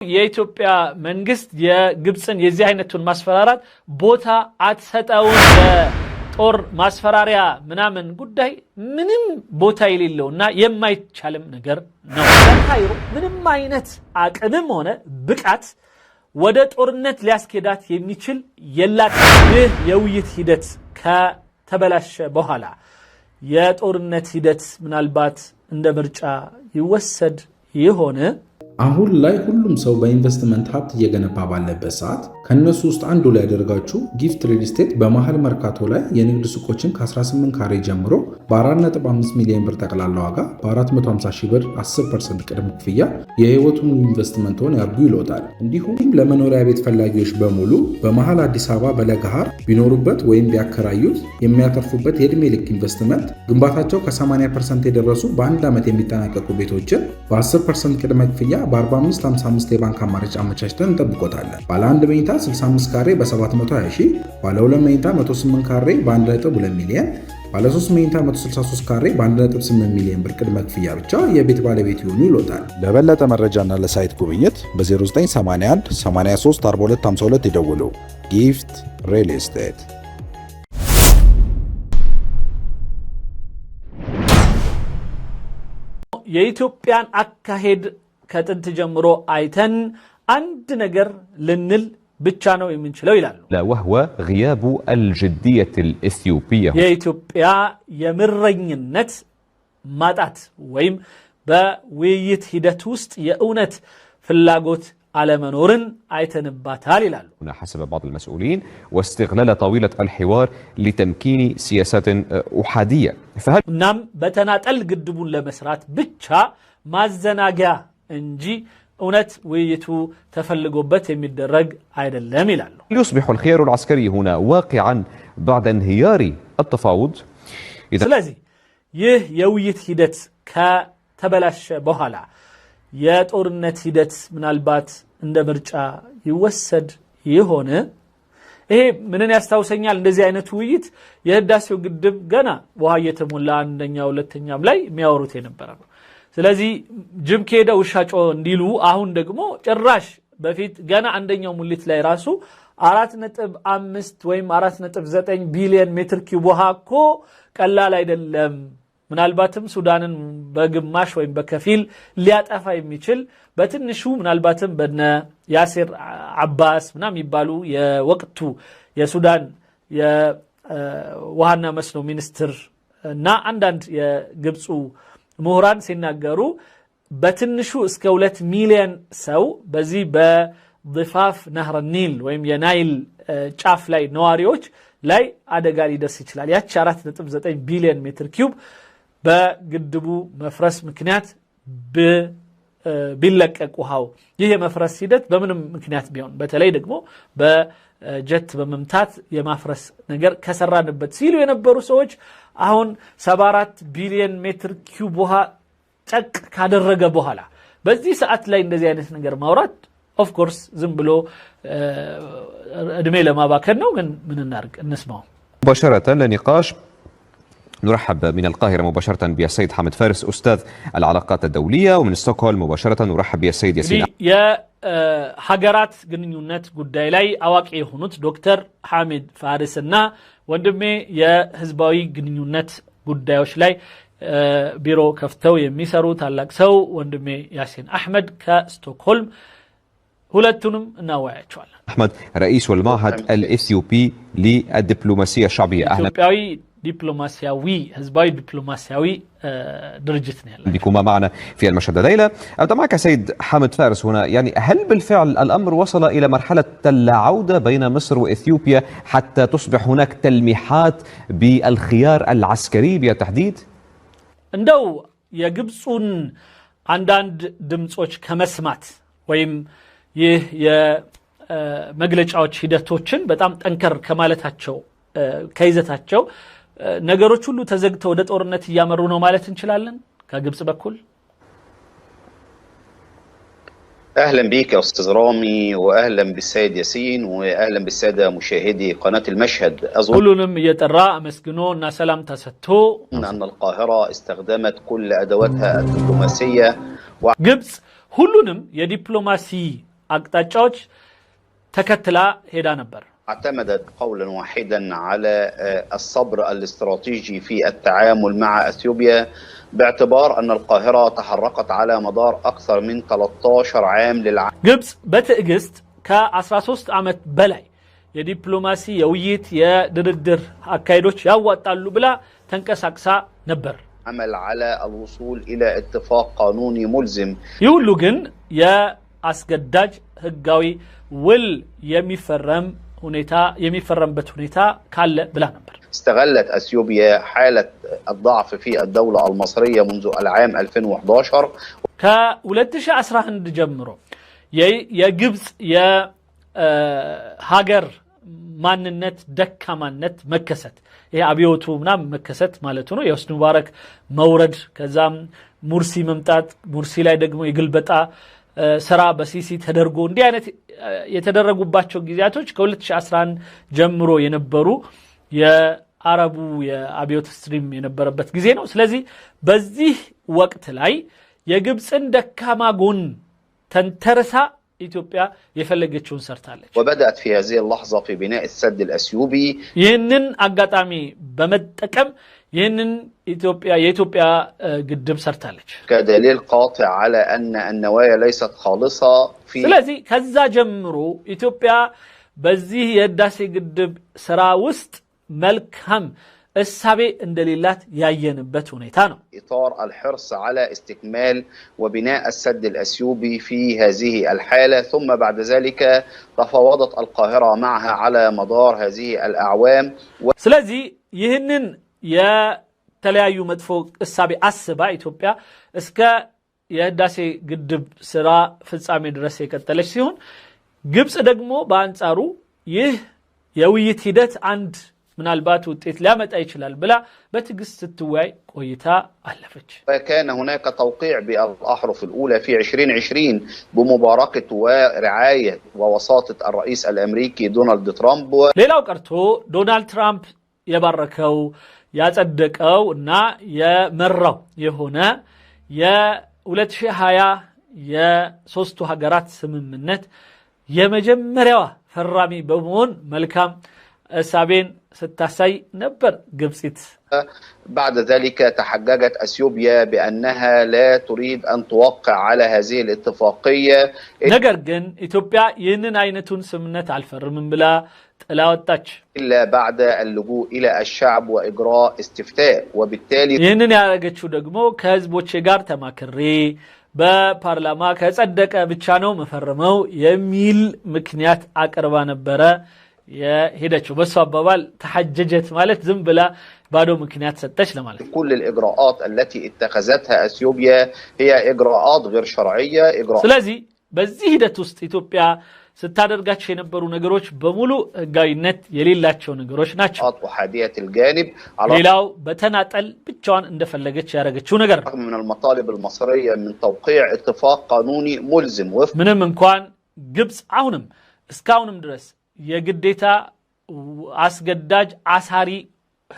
የኢትዮጵያ መንግስት የግብጽን የዚህ አይነቱን ማስፈራራት ቦታ አትሰጠውም ጦር ማስፈራሪያ ምናምን ጉዳይ ምንም ቦታ የሌለውና የማይቻልም ነገር ነው። ካይሮ ምንም አይነት አቅምም ሆነ ብቃት ወደ ጦርነት ሊያስኬዳት የሚችል የላትም። ይህ የውይይት ሂደት ከተበላሸ በኋላ የጦርነት ሂደት ምናልባት እንደ ምርጫ ይወሰድ ይሆን? አሁን ላይ ሁሉም ሰው በኢንቨስትመንት ሀብት እየገነባ ባለበት ሰዓት ከነሱ ውስጥ አንዱ ላይ ያደርጋችሁ ጊፍት ሪል ስቴት በመሃል መርካቶ ላይ የንግድ ሱቆችን ከ18 ካሬ ጀምሮ በ4.5 ሚሊዮን ብር ጠቅላላ ዋጋ በ450 ሺህ ብር 10% ቅድመ ክፍያ የህይወቱን ኢንቨስትመንትን ያርጉ ይሎታል። እንዲሁም ለመኖሪያ ቤት ፈላጊዎች በሙሉ በመሃል አዲስ አበባ በለገሃር ቢኖሩበት ወይም ቢያከራዩት የሚያተርፉበት የዕድሜ ልክ ኢንቨስትመንት ግንባታቸው ከ80% የደረሱ በአንድ ዓመት የሚጠናቀቁ ቤቶችን በ10% ቅድመ ክፍያ በ4555 የባንክ አማራጭ አመቻችተን እንጠብቆታለን። ባለ 1 መኝታ 65 ካሬ በ720 ሺህ፣ ባለ 2 መኝታ 108 ካሬ በ1.2 ሚሊዮን፣ ባለ 3 መኝታ 163 ካሬ በ1.8 ሚሊዮን ብር ቅድመ ክፍያ ብቻ የቤት ባለቤት ይሆኑ ይሎታል። ለበለጠ መረጃና ለሳይት ጉብኝት በ0981 83 42 52 ይደውሉ። ጊፍት ሪል ስቴት። የኢትዮጵያን አካሄድ ከጥንት ጀምሮ አይተን አንድ ነገር ልንል ብቻ ነው የምንችለው ይላሉ። وهو غياب الجدية الإثيوبية የኢትዮጵያ የምረኝነት ማጣት ወይም በውይይት ሂደት ውስጥ የእውነት ፍላጎት አለመኖርን አይተንባታል ይላሉ። حسب بعض المسؤولين واستغلال طاولة الحوار لتمكين سياسات أحادية እናም በተናጠል ግድቡን ለመስራት ብቻ ማዘናጊያ እንጂ እውነት ውይይቱ ተፈልጎበት የሚደረግ አይደለም ይላሉ። يصبح الخيار العسكري هنا واقعا بعد انهيار التفاوض ስለዚህ ይህ የውይይት ሂደት ከተበላሸ በኋላ የጦርነት ሂደት ምናልባት እንደ ምርጫ ይወሰድ ይሆን? ይሄ ምንን ያስታውሰኛል? እንደዚህ አይነት ውይይት የህዳሴው ግድብ ገና ውሃ እየተሞላ አንደኛ ሁለተኛም ላይ የሚያወሩት የነበረ ነው። ስለዚህ ጅብ ከሄደ ውሻ ጮኸ እንዲሉ አሁን ደግሞ ጭራሽ በፊት ገና አንደኛው ሙሊት ላይ ራሱ 4.5 ወይም 4.9 ቢሊዮን ሜትር ኪዩብ ውሃ እኮ ቀላል አይደለም፣ ምናልባትም ሱዳንን በግማሽ ወይም በከፊል ሊያጠፋ የሚችል በትንሹ ምናልባትም በነ ያሲር አባስ ምናም ይባሉ የወቅቱ የሱዳን የውሃና መስኖ ሚኒስትር እና አንዳንድ የግብፁ ምሁራን ሲናገሩ በትንሹ እስከ 2 ሚሊዮን ሰው በዚህ በضفاف نهر النيل ወይም የናይል ጫፍ ላይ ነዋሪዎች ላይ አደጋ ሊደርስ ይችላል። ያቺ 4.9 ቢሊዮን ሜትር ኪዩብ በግድቡ መፍረስ ምክንያት ቢለቀቅ ውሃው ይህ የመፍረስ ሂደት በምንም ምክንያት ቢሆን በተለይ ደግሞ በጀት በመምታት የማፍረስ ነገር ከሰራንበት ሲሉ የነበሩ ሰዎች አሁን 74 ቢሊዮን ሜትር ኪዩብ ውሃ ጨቅ ካደረገ በኋላ በዚህ ሰዓት ላይ እንደዚህ አይነት ነገር ማውራት ኦፍ ኮርስ ዝም ብሎ እድሜ ለማባከን ነው። ግን ምን እናርግ? እንስማው። مباشرة لنقاش نرحب من القاهرة مباشرة بالسيد حامد فارس أستاذ العلاقات الدولية، ومن ستوكهولم مباشرة نرحب بالسيد ياسين يا ሀገራት ግንኙነት ጉዳይ ላይ አዋቂ የሆኑት ዶክተር ሐሚድ ፋሪስና ወንድሜ የህዝባዊ ግንኙነት ጉዳዮች ላይ ቢሮ ከፍተው የሚሰሩ ታላቅ ሰው ወንድሜ ያሲን አህመድ ከስቶክሆልም ሁለቱንም እናወያያቸዋለን። أحمد رئيس المعهد الإثيوبي للدبلوماسية الشعبية، أهلا ኢትዮጵያዊ ዲፕሎማሲያዊ ህዝባዊ ዲፕሎማሲያዊ درجة بكما معنا في المشهد الليلة. أبدأ معك سيد حامد فارس هنا، يعني هل بالفعل الأمر وصل إلى مرحلة العودة بين مصر وإثيوبيا حتى تصبح هناك تلميحات بالخيار العسكري بالتحديد؟ እንደው የግብፁን አንዳንድ ድምጾች ከመስማት ወይም ይህ የመግለጫዎች ሂደቶችን በጣም ጠንከር ከማለታቸው ከይዘታቸው ነገሮች ሁሉ ተዘግተው ወደ ጦርነት እያመሩ ነው ማለት እንችላለን ከግብጽ በኩል? أهلا بك يا أستاذ رامي، وأهلا بالسيد ياسين، وأهلا بالسادة مشاهدي قناة المشهد. كلهم يترى مسكنو እና ሰላም ተሰጥቶ أن القاهرة استخدمت كل أدواتها الدبلوماسية ግብጽ ሁሉንም የዲፕሎማሲ አቅጣጫዎች ተከትላ ሄዳ ነበር። اعتمدت قولا واحدا على الصبر الاستراتيجي في التعامل مع أثيوبيا باعتبار أن القاهرة تحركت على مدار أكثر من 13 عام للعالم. ግብጽ በትዕግስት ከ13 ዓመት በላይ የዲፕሎማሲ የውይይት የድርድር አካሄዶች ያዋጣሉ ብላ ተንቀሳቅሳ ነበር። عمل على الوصول إلى اتفاق قانوني ملزم. ይሁሉ ግን የአስገዳጅ ህጋዊ ውል የሚፈረምበት ሁኔታ ካለ ብላ ነበር። استغلت أثيوبيا حالة الضعف في الدولة المصرية منذ العام 2011 ከ2011 ጀምሮ የግብጽ የሀገር ማንነት ደካማነት መከሰት ይሄ አብዮቱ ምናምን መከሰት ማለት ነው። የሁስኒ ሙባረክ መውረድ ከዛም ሙርሲ መምጣት ሙርሲ ላይ ደግሞ የግልበጣ ስራ በሲሲ ተደርጎ እንዲህ አይነት የተደረጉባቸው ጊዜያቶች ከ2011 ጀምሮ የነበሩ የአረቡ የአብዮት ስትሪም የነበረበት ጊዜ ነው። ስለዚህ በዚህ ወቅት ላይ የግብጽን ደካማ ጎን ተንተርሳ ኢትዮጵያ የፈለገችውን ሰርታለች። وبدأت في هذه اللحظة في بناء السد الأثيوبي. ይህንን አጋጣሚ በመጠቀም ይህንን የኢትዮጵያ ግድብ ሰርታለች። كدليل قاطع على أن النوايا ليست خالصة في. ስለዚህ ከዛ ጀምሮ ኢትዮጵያ በዚህ የህዳሴ ግድብ ስራ ውስጥ መልካም እሳቤ እንደሌላት ያየንበት ሁኔታ ነው። إطار الحرص على استكمال وبناء السد الأثيوبي في هذه الحالة ثم بعد ذلك تفاوضت القاهرة معها على مدار هذه الأعوام. ስለዚህ ይህንን የተለያዩ መጥፎ እሳቤ አስባ ኢትዮጵያ እስከ የህዳሴ ግድብ ስራ ፍጻሜ ድረስ የቀጠለች ሲሆን ግብጽ ደግሞ በአንጻሩ ይህ የውይይት ሂደት አንድ ምናልባት ውጤት ሊያመጣ ይችላል ብላ በትዕግስት ስትወያይ ቆይታ አለፈች። وكان هناك توقيع بالأحرف الأولى في 2020 بمباركة ورعاية ووساطة الرئيس الأمريكي دونالد ترامب. ሌላው ቀርቶ ዶናልድ ትራምፕ የባረከው ያጸደቀው እና የመራው የሆነ የ2020 የሶስቱ ሀገራት ስምምነት የመጀመሪያዋ ፈራሚ በመሆን መልካም እሳቤን ስታሳይ ነበር ግብጽት። بعد ذلك تحججت أثيوبيا بأنها لا تريد أن توقع على هذه الاتفاقية. ነገር ግን ኢትዮጵያ ይህንን አይነቱን ስምምነት አልፈርምም ብላ ጥላወጣች إلا بعد اللجوء إلى الشعب وإجراء استفتاء. وبالتالي ይህንን ያደረገችው ደግሞ ከህዝቦች ጋር ተማክሬ በፓርላማ ከጸደቀ ብቻ ነው መፈረመው የሚል ምክንያት አቀርባ ነበረ የሄደችው። በሱ አባባል ተሐጀጀት ማለት ዝም ብላ ባዶ ምክንያት ሰጠች ለማለት። كل الإجراءات التي اتخذتها أثيوبيا هي إجراءات غير شرعية. ስለዚህ በዚህ ሂደት ውስጥ ኢትዮጵያ ስታደርጋቸው የነበሩ ነገሮች በሙሉ ህጋዊነት የሌላቸው ነገሮች ናቸው። وحادية الجانب ሌላው በተናጠል ብቻዋን እንደፈለገች ያደረገችው ነገር ነው። من المطالب المصرية من توقيع اتفاق قانوني ملزم وفق. ምንም እንኳን ግብጽ አሁንም እስካሁንም ድረስ የግዴታ አስገዳጅ አሳሪ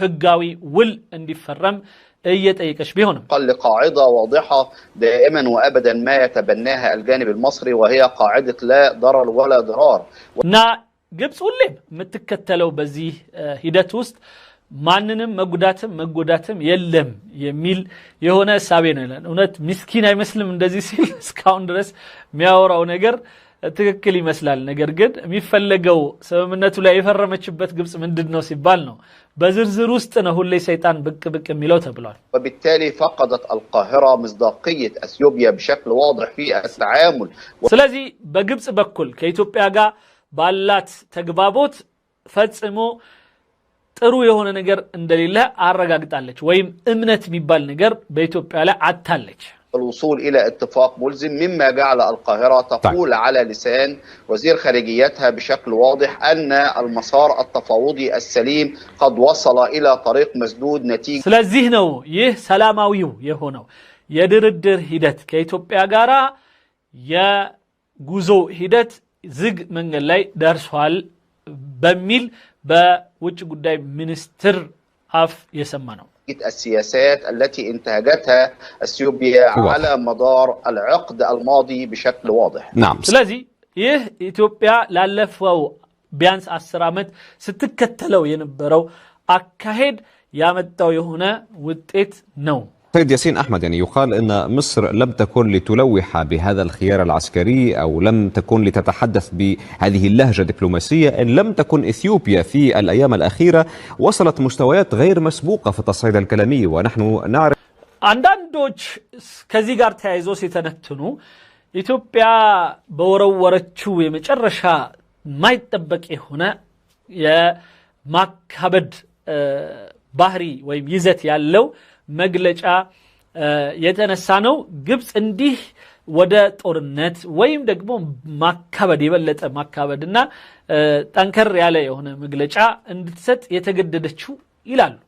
ህጋዊ ውል እንዲፈረም እየጠየቀች ቢሆንም لقاعدة واضحة دائما وأبدا ما يتبناها الجانب المصري وهي قاعدة لا ضرر ولا ضرار. እና ግብጽ ሁሌም የምትከተለው በዚህ ሂደት ውስጥ ማንንም መጎዳትም የለም የሚል የሆነ እሳቤ ነው። እውነት ምስኪን አይመስልም እንደዚህ ሲል እስካሁን ድረስ የሚያወራው ነገር ትክክል ይመስላል። ነገር ግን የሚፈለገው ስምምነቱ ላይ የፈረመችበት ግብጽ ምንድነው ሲባል ነው በዝርዝር ውስጥ ነው ሁሌ ሰይጣን ብቅ የሚለው ተብሏል። وبالتالي فقدت القاهرة مصداقية أثيوبيا بشكل واضح في التعامل. ስለዚህ በግብጽ በኩል ከኢትዮጵያ ጋር ባላት ተግባቦት ፈጽሞ ጥሩ የሆነ ነገር እንደሌለ አረጋግጣለች ወይም እምነት የሚባል ነገር በኢትዮጵያ ላይ አታለች። الوصول إلى اتفاق ملزم مما جعل القاهرة تقول على لسان وزير خارجيتها بشكل واضح أن المسار التفاوضي السليم قد وصل إلى طريق مسدود نتيجة. ስለዚህ ነው ይህ ሰላማዊው የሆነው የድርድር ሂደት ከኢትዮጵያ ጋር የጉዞ ሂደት ዝግ መንገድ ላይ ደርሷል በሚል በውጭ ጉዳይ ሚኒስትር አፍ የሰማ ነው። السياسات التي انتهجتها أثيوبيا على مدار العقد الماضي بشكل واضح. نعم. ስለዚህ ይህ ኢትዮጵያ ላለፈው ቢያንስ 10 ዓመት ስትከተለው የነበረው አካሄድ ያመጣው የሆነ ውጤት ነው። سيد ياسين أحمد، يعني يقال أن مصر لم تكن لتلوح بهذا الخيار العسكري أو لم تكن لتتحدث بهذه اللهجة الدبلوماسية إن لم تكن إثيوبيا في الأيام الأخيرة وصلت مستويات غير مسبوقة في التصعيد الكلامي، ونحن نعرف አንዳንዶች ከዚህ ጋር ተያይዞ ሲተነትኑ ኢትዮጵያ በወረወረችው የመጨረሻ ማይጠበቅ የሆነ የማካበድ ባህሪ ወይም ይዘት ያለው መግለጫ የተነሳ ነው ግብጽ እንዲህ ወደ ጦርነት ወይም ደግሞ ማካበድ የበለጠ ማካበድና ጠንከር ያለ የሆነ መግለጫ እንድትሰጥ የተገደደችው ይላሉ።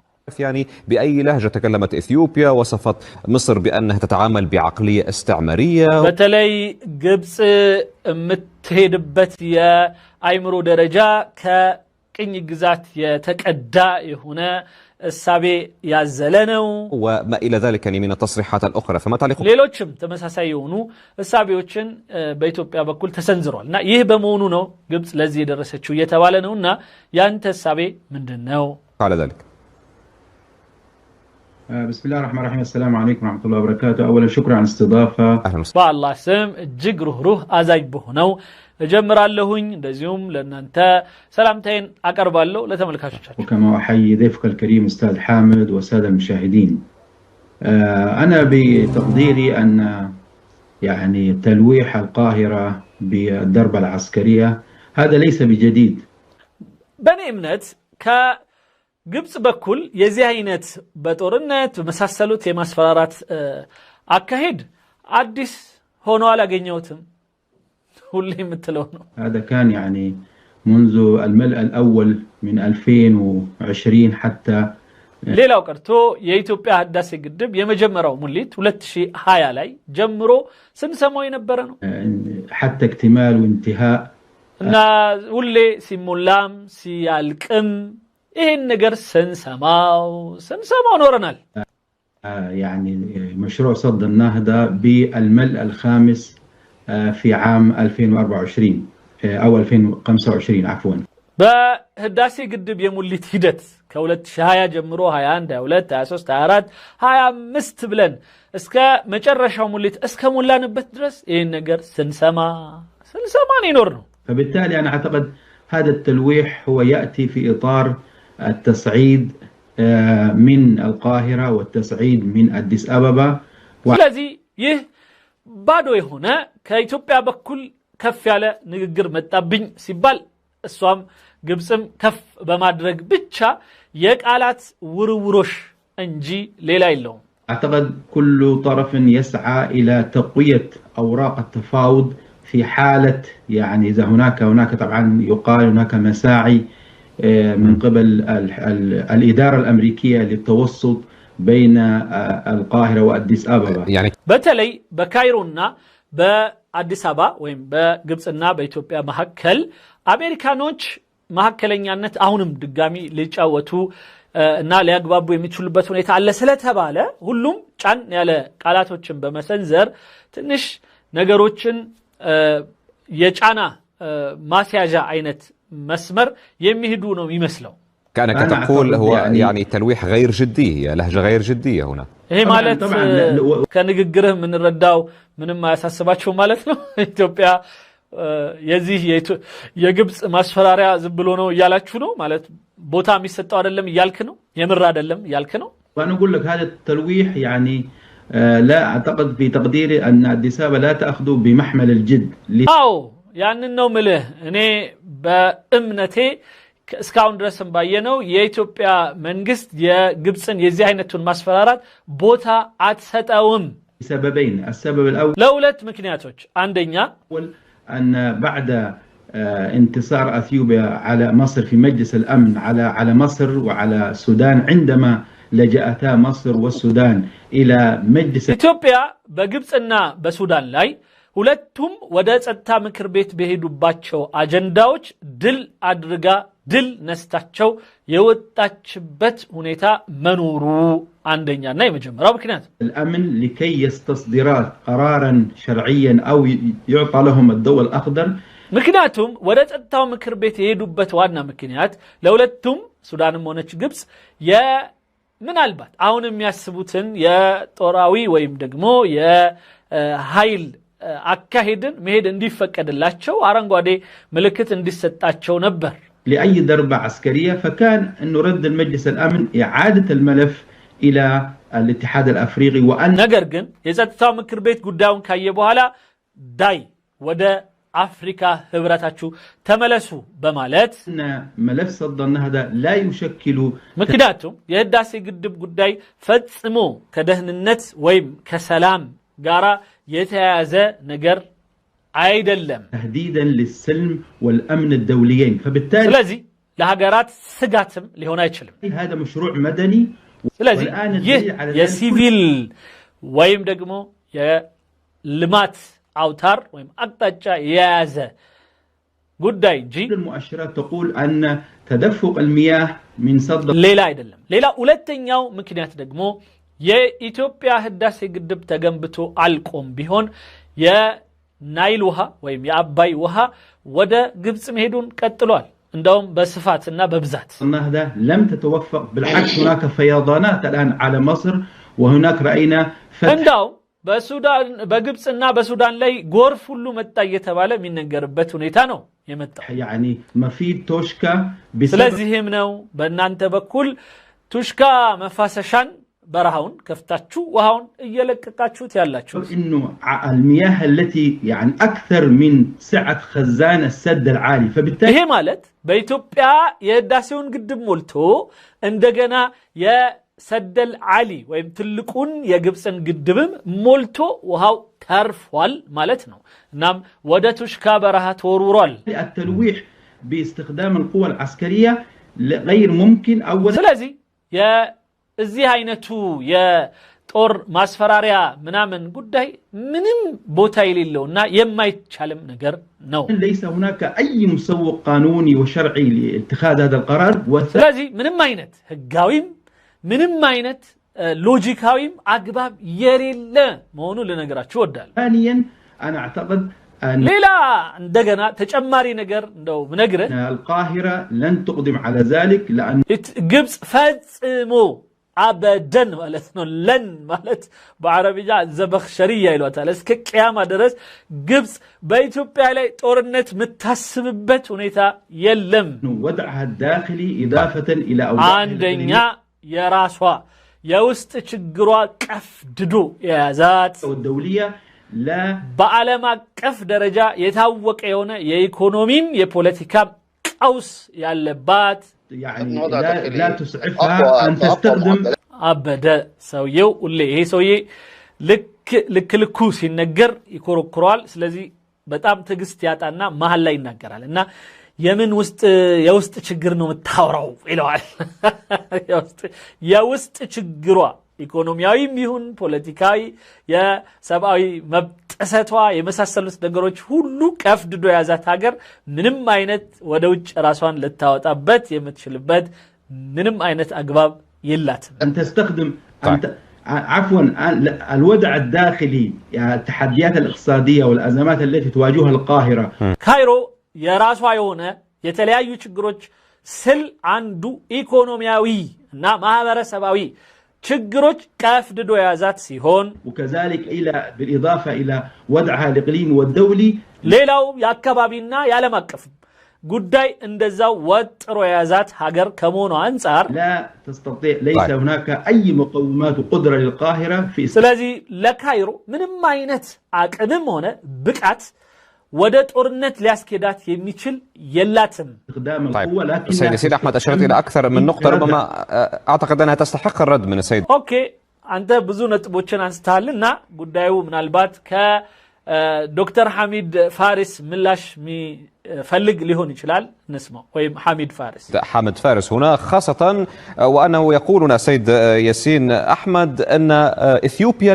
يعني بأي لهجة تكلمت إثيوبيا؟ وصفت مصر بأنها تتعامل بعقلية استعمارية. بتلاي جبس متهدبت يا أيمرو درجة كإني جزات يتكأدى هنا السابع يازلنو وما إلى ذلك يعني من التصريحات الأخرى. فما تعليق ليلوتشم تمساسيونو السابعوتشن بإثيوبيا بكل تسنزروا لنا يهبمونو نو جبس لذي درستشو يتوالنو نا يانت السابع من دنو على ذلك. بسم الله الرحمن الرحيم. السلام عليكم ورحمة الله وبركاته. أولا شكرا على الاستضافة. أهلا وسهلا. الله سم جيجروه روح أزاج بهنو جمر اللهون دزيوم لأن أنت سلامتين أقرب له لتملكاش. وكما أحيي ضيفك الكريم أستاذ حامد والسادة المشاهدين. أنا بتقديري أن يعني تلويح القاهرة بالضربة العسكرية هذا ليس بجديد. بني إمنت ك ግብጽ በኩል የዚህ አይነት በጦርነት በመሳሰሉት የማስፈራራት አካሄድ አዲስ ሆኖ አላገኘውትም ሁሌ የምትለው ነው። هذا كان يعني منذ الملء الأول من 2020 حتى ሌላው ቀርቶ የኢትዮጵያ ህዳሴ ግድብ የመጀመሪያው ሙሊት 2020 ላይ ጀምሮ ስንሰማው የነበረ ነው። حتى اكتمال وانتهاء እና ሁሌ ሲሞላም ሲያልቅም إيه النجار سنسماو نورنال. يعني مشروع صد النهضة بالملء الخامس في عام 2024 أو 2025 عفوا. بهداسي قدب يمولي تهدت كولت شهايا جمرو هايان دولت تاسوس تارات هايا مستبلن اسكا مجرشا موليت اسكا مولا نبت درس إيه النجار سنسما نورنو. فبالتالي أنا أعتقد هذا التلويح هو يأتي في إطار التصعيد من القاهرة والتصعيد من أديس أبابا. ስለዚህ ይህ ባዶ የሆነ ከኢትዮጵያ በኩል ከፍ ያለ ንግግር መጣብኝ ሲባል እሷም ግብጽም ከፍ በማድረግ ብቻ የቃላት ውርውሮሽ እንጂ ሌላ የለውም። أعتقد كل طرف يسعى إلى تقوية أوراق التفاوض في حالة يعني إذا هناك طبعا يقال هناك مساعي من قبل الإدارة الأمريكية للتوسط بين القاهرة وأديس أبابا. يعني بتلي بكايرونا بأديس أبابا وين بجبسنا بإثيوبيا محكل أمريكانوش محكلينيانت أهونم دقامي ليجاوتو እና ሊያግባቡ የሚችሉበት ሁኔታ አለ ስለተባለ ሁሉም ጫን ያለ ቃላቶችን በመሰንዘር ትንሽ ነገሮችን የጫና ማስያዣ አይነት مسمر يمهدو نو يمسلو. كأنك تقول هو يعني تلويح غير جدي، لهجة غير جدية هنا. هي مالت كان يقره من الرداو من ما يساسباتشو مالتنا إثيوبيا يزيه يجبس مسفراريا زبلونو يالاتشونو مالت بوتا ميستو عدلم يالكنو يمر عدلم يالكنو. وأنا أقول لك هذا التلويح يعني لا أعتقد في تقديري أن أديس أبابا لا تأخذه بمحمل الجد. يعني إنه مله أنا بأمنتي እስካሁን ድረስም ባየነው የኢትዮጵያ መንግስት የግብጽን የዚህ አይነቱን ማስፈራራት ቦታ አትሰጠውም። سببين. السبب الأول ለሁለት ምክንያቶች አንደኛ أن بعد انتصار أثيوبيا على مصر في مجلس الأمن على مصر وعلى السودان عندما لجأتا مصر والسودان إلى مجلس ኢትዮጵያ በግብጽና በሱዳን ላይ ሁለቱም ወደ ጸጥታ ምክር ቤት በሄዱባቸው አጀንዳዎች ድል አድርጋ ድል ነስታቸው የወጣችበት ሁኔታ መኖሩ አንደኛና የመጀመሪያው ምክንያት الأمن لكي يستصدر قرارا شرعيا أو يعطى لهم الضوء الأخضر ምክንያቱም ወደ ጸጥታው ምክር ቤት የሄዱበት ዋና ምክንያት ለሁለቱም ሱዳንም ሆነች ግብጽ ምናልባት አሁን የሚያስቡትን የጦራዊ ወይም ደግሞ የኃይል አካሄድን መሄድ እንዲፈቀድላቸው አረንጓዴ ምልክት እንዲሰጣቸው ነበር لأي ضربة عسكرية فكان أنه رد المجلس الأمن إعادة الملف إلى الاتحاد الأفريقي وأن ነገር ግን የጸጥታው ምክር ቤት ጉዳዩን ካየ በኋላ ዳይ ወደ አፍሪካ ህብረታችሁ ተመለሱ በማለት ملف صد النهضة لا يشكل ምክንያቱም የህዳሴ ግድብ ጉዳይ ፈጽሞ ከደህንነት ወይም ከሰላም ጋራ የተያያዘ ነገር አይደለም تهديدا للسلم والأمن الدوليين فبالتالي ስለዚህ ለሀገራት ስጋትም ሊሆን አይችልም هذا مشروع مدني ስለዚህ የሲቪል ወይም ደግሞ የልማት አውታር ወይም አቅጣጫ የያዘ ጉዳይ እንጂ المؤشرات تقول أن تدفق المياه من صد ሌላ አይደለም ሌላ ሁለተኛው ምክንያት ደግሞ የኢትዮጵያ ህዳሴ ግድብ ተገንብቶ አልቆም ቢሆን የናይል ውሃ ወይም የአባይ ውሃ ወደ ግብጽ መሄዱን ቀጥሏል እንደውም በስፋትና በብዛት النهضة لم تتوفق بالعكس هناك فيضانات الآن على مصر وهناك رأينا እንደውም በሱዳን በግብጽና በሱዳን ላይ ጎርፍ ሁሉ መጣ እየተባለ የሚነገርበት ሁኔታ ነው የመጣው يعني مفيد توشكا ስለዚህም ነው በእናንተ በኩል ቱሽካ መፋሰሻን በረሃውን ከፍታችሁ ውሃውን እየለቀቃችሁት ያላችሁ انه المياه التي يعني اكثر من سعه خزان السد العالي فبالتالي ይሄ ማለት በኢትዮጵያ የህዳሴውን ግድብ ሞልቶ እንደገና የሰደል አሊ ወይም ትልቁን የግብጽን ግድብም ሞልቶ ውሃው ተርፏል ማለት ነው እናም ወደ ቱሽካ በረሃ ተወርውሯል التلويح باستخدام القوى العسكريه غير ممكن اولا ስለዚህ እዚህ አይነቱ የጦር ማስፈራሪያ ምናምን ጉዳይ ምንም ቦታ የሌለውና የማይቻልም ነገር ነው ليس هناك اي مسوق قانوني وشرعي لاتخاذ هذا القرار ስለዚህ ምንም አይነት ህጋዊም ምንም አይነት ሎጂካዊም አግባብ የሌለ መሆኑን ልነግራችሁ እወዳለሁ ثانيا انا اعتقد ان ሌላ እንደገና ተጨማሪ ነገር እንደው ምነግርህ القاهره لن تقدم على ذلك لان ግብጽ ፈጽሞ አበደን ማለት ነው ለን ማለት በአረብኛ ዘበኽሸሪያ ይሏታል እስከ ቂያማ ድረስ ግብጽ በኢትዮጵያ ላይ ጦርነት ምታስብበት ሁኔታ የለም وضعها الداخلي اضافه الى አንደኛ የራሷ የውስጥ ችግሯ ቀፍድዶ የያዛት والدوليه لا በዓለም አቀፍ ደረጃ የታወቀ የሆነ የኢኮኖሚም የፖለቲካ ቀውስ ያለባት يعني لا تسعفها أن تستخدم أبدا سويو واللي هي سوي ልክ ሲነገር ይኮረኩራል ስለዚህ በጣም ትግስት ያጣና መሃል ላይ ይናገራል እና የምን የውስጥ ችግር ነው የምታወራው ይለዋል የውስጥ ችግሯ ኢኮኖሚያዊም ይሁን ፖለቲካዊ የሰብአዊ መብጥሰቷ የመሳሰሉት ነገሮች ሁሉ ቀፍድዶ ያዛት ሀገር ምንም አይነት ወደ ውጭ ራሷን ልታወጣበት የምትችልበት ምንም አይነት አግባብ የላትም أن تستخدم عفوا الوضع الداخلي التحديات الاقتصادية والأزمات التي تواجهها القاهرة ካይሮ የራሷ የሆነ የተለያዩ ችግሮች ስል አንዱ ኢኮኖሚያዊ እና ማህበረሰባዊ ችግሮች ቀፍድዶ ያዛት ሲሆን وكذلك بالإضافة إلى وضعها الإقليمي والدولي ሌላው የአካባቢና የዓለም አቀፍ ጉዳይ እንደዛው ወጥሮ ያዛት ሀገር ከመሆኑ አንፃር لا تستطيع ليس هناك أي مقومات وقدرة للقاهرة في ስለዚህ ለካይሮ ምንም አይነት አቅምም ሆነ ብቃት ወደ ጦርነት ሊያስኬዳት የሚችል የላትም استخدام القوة لكن سيد أحمد أشرت إلى أكثر من نقطة ربما أعتقد أنها تستحق الرد من السيد ኦኬ አንተ ብዙ ነጥቦችን አንስተሃልና ጉዳዩ ምናልባት ከዶክተር ሐሚድ ፋሪስ ምላሽ فلق لهون يشلال نسمع ويم حامد فارس هنا خاصة وأنه يقولنا سيد ياسين أحمد أن إثيوبيا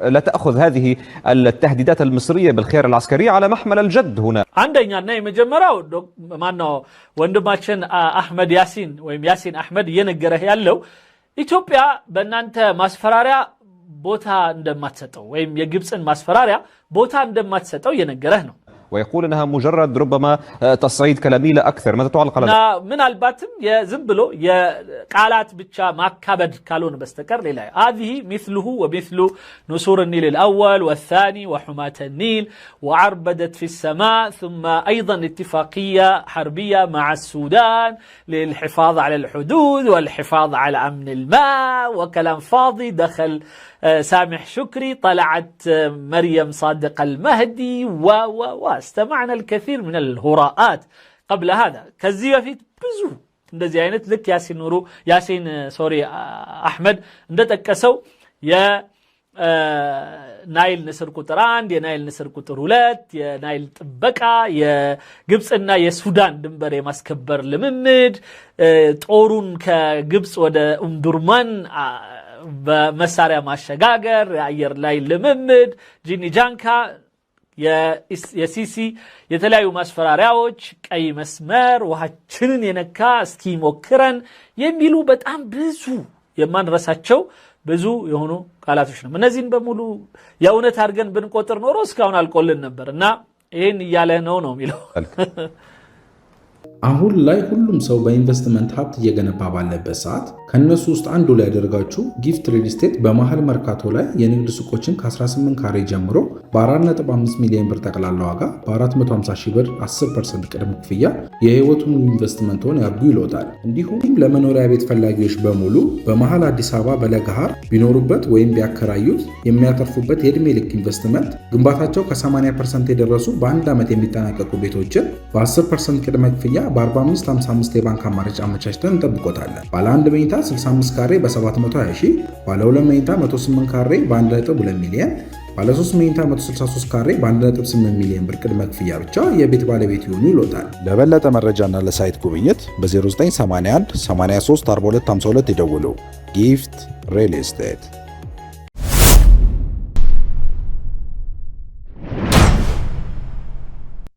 لا تأخذ هذه التهديدات المصرية بالخيار العسكري على محمل الجد هنا عندنا نايم جمرة ما إنه وندماتشن أحمد ياسين ويم ياسين أحمد ينقره يالله إثيوبيا بنانت ماسفراريا بوتا እንደማትሰጠው ወይም የግብጽን ማስፈራሪያ ቦታ እንደማትሰጠው የነገረህ ነው ويقول أنها مجرد ربما تصعيد كلامي لا أكثر. ماذا تعلق على ذلك؟ من الباتم يزبلو قالات بتشا ما كبد كالون بستكر لله. هذه مثله ومثل نسور النيل الأول والثاني وحماة النيل وعربدت في السماء، ثم أيضا اتفاقية حربية مع السودان للحفاظ على الحدود والحفاظ على أمن الماء وكلام فاضي. دخل سامح شكري، طلعت مريم صادق المهدي واستمعنا الكثير من الهراءات قبل هذا. كزي في بزو እንደዚህ አይነት ልክ ያሲን አህመድ እንደጠቀሰው የናይል ንስር ቁጥር 1 የናይል ንስር ቁጥር 2 የናይል ጥበቃ የግብጽና የሱዳን ድንበር የማስከበር ልምምድ ጦሩን ከግብጽ ወደ ኡምዱርማን በመሳሪያ ማሸጋገር የአየር ላይ ልምምድ ጂኒ ጃንካ የሲሲ የተለያዩ ማስፈራሪያዎች ቀይ መስመር ውሃችንን የነካ እስኪ ሞክረን የሚሉ በጣም ብዙ የማንረሳቸው ብዙ የሆኑ ቃላቶች ነው። እነዚህን በሙሉ የእውነት አድርገን ብንቆጥር ኖሮ እስካሁን አልቆልን ነበርና ይሄን እያለ ነው የሚለው። አሁን ላይ ሁሉም ሰው በኢንቨስትመንት ሀብት እየገነባ ባለበት ሰዓት ከነሱ ውስጥ አንዱ ላይ ያደርጋችሁ ጊፍት ሪል ስቴት በመሃል መርካቶ ላይ የንግድ ሱቆችን ከ18 ካሬ ጀምሮ በ4.5 ሚሊዮን ብር ጠቅላላ ዋጋ በ450 ሺህ ብር 10% ቅድመ ክፍያ የህይወቱን ኢንቨስትመንቶን ያርጉ ይሎታል። እንዲሁም ለመኖሪያ ቤት ፈላጊዎች በሙሉ በመሃል አዲስ አበባ በለገሃር ቢኖሩበት ወይም ቢያከራዩት የሚያተርፉበት የዕድሜ ልክ ኢንቨስትመንት ግንባታቸው ከ80% የደረሱ በአንድ ዓመት የሚጠናቀቁ ቤቶችን በ10% ቅድመ ክፍያ በ4555 የባንክ አማራጭ አመቻችተን እንጠብቆታለን። ባለ 1 መኝታ 65 ካሬ በ720 ሺህ፣ ባለ 2 መኝታ 108 ካሬ በ1.2 ሚሊዮን፣ ባለ 3 መኝታ 163 ካሬ በ1.8 ሚሊዮን ብር ቅድመ ክፍያ ብቻ የቤት ባለቤት ይሆኑ ይሎታል። ለበለጠ መረጃና ለሳይት ጉብኝት በ0981 83 42 52 ይደውሉ። ጊፍት ሪል ስቴት